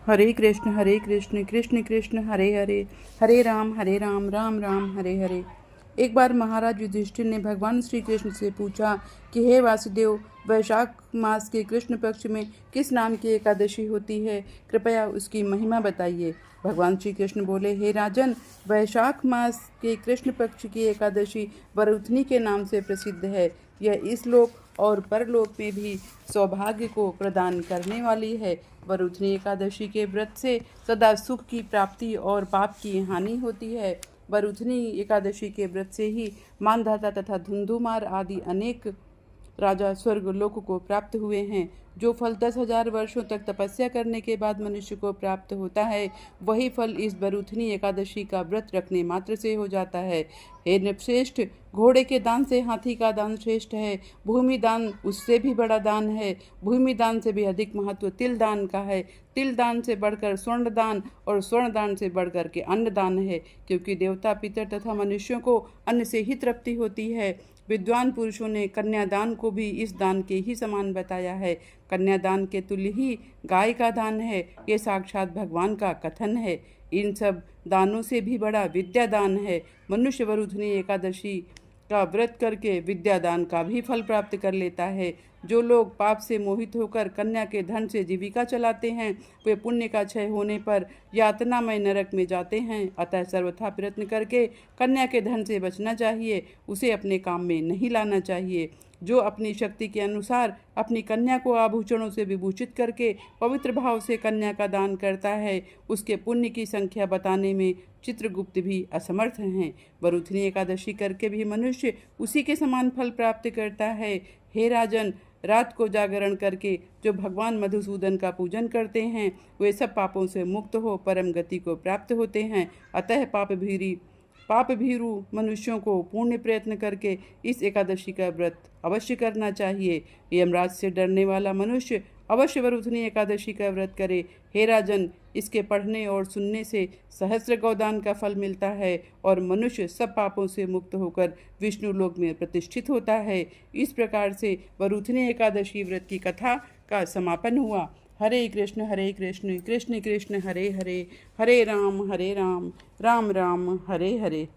हरे कृष्ण कृष्ण कृष्ण हरे हरे, हरे राम राम राम हरे हरे। एक बार महाराज युधिष्ठिर ने भगवान श्री कृष्ण से पूछा कि हे वासुदेव, वैशाख मास के कृष्ण पक्ष में किस नाम की एकादशी होती है, कृपया उसकी महिमा बताइए। भगवान श्री कृष्ण बोले, हे राजन, वैशाख मास के कृष्ण पक्ष की एकादशी वरुथनी के नाम से प्रसिद्ध है। यह इस लोक और परलोक में भी सौभाग्य को प्रदान करने वाली है। वरुथनी एकादशी के व्रत से सदा सुख की प्राप्ति और पाप की हानि होती है। वरुथनी एकादशी के व्रत से ही मानधाता तथा धुंधुमार आदि अनेक राजा स्वर्ग लोक को प्राप्त हुए हैं। जो फल 10,000 वर्षों तक तपस्या करने के बाद मनुष्य को प्राप्त होता है, वही फल इस वरुथनी एकादशी का व्रत रखने मात्र से हो जाता है। हे नृपश्रेष्ठ, घोड़े के दान से हाथी का दान श्रेष्ठ है। भूमि दान उससे भी बड़ा दान है। भूमि दान से भी अधिक महत्व तिल दान का है। तिल दान से बढ़कर स्वर्ण दान और स्वर्ण दान से बढ़कर के अन्न दान है, क्योंकि देवता, पितर तथा मनुष्यों को अन्न से ही तृप्ति होती है। विद्वान पुरुषों ने कन्यादान को भी इस दान के ही समान बताया है। कन्यादान के तुल्य ही गाय का दान है। ये साक्षात भगवान का कथन है। इन सब दानों से भी बड़ा विद्या दान है। मनुष्य वरुथनी एकादशी का व्रत करके विद्या दान का भी फल प्राप्त कर लेता है। जो लोग पाप से मोहित होकर कन्या के धन से जीविका चलाते हैं, वे पुण्य का क्षय होने पर यातनामय नरक में जाते हैं। अतः सर्वथा प्रयत्न करके कन्या के धन से बचना चाहिए, उसे अपने काम में नहीं लाना चाहिए। जो अपनी शक्ति के अनुसार अपनी कन्या को आभूषणों से विभूषित करके पवित्र भाव से कन्या का दान करता है, उसके पुण्य की संख्या बताने में चित्रगुप्त भी असमर्थ हैं। वरुथनी एकादशी करके भी मनुष्य उसी के समान फल प्राप्त करता है। हे राजन, रात को जागरण करके जो भगवान मधुसूदन का पूजन करते हैं, वे सब पापों से मुक्त हो परम गति को प्राप्त होते हैं। अतः पाप भीरु मनुष्यों को पूर्ण प्रयत्न करके इस एकादशी का व्रत अवश्य करना चाहिए। यमराज से डरने वाला मनुष्य अवश्य वरुथनी एकादशी का व्रत करे। हे राजन, इसके पढ़ने और सुनने से सहस्र गौदान का फल मिलता है और मनुष्य सब पापों से मुक्त होकर विष्णु लोक में प्रतिष्ठित होता है। इस प्रकार से वरुथनी एकादशी व्रत की कथा का समापन हुआ। हरे कृष्ण कृष्ण कृष्ण हरे हरे, हरे राम राम राम हरे हरे।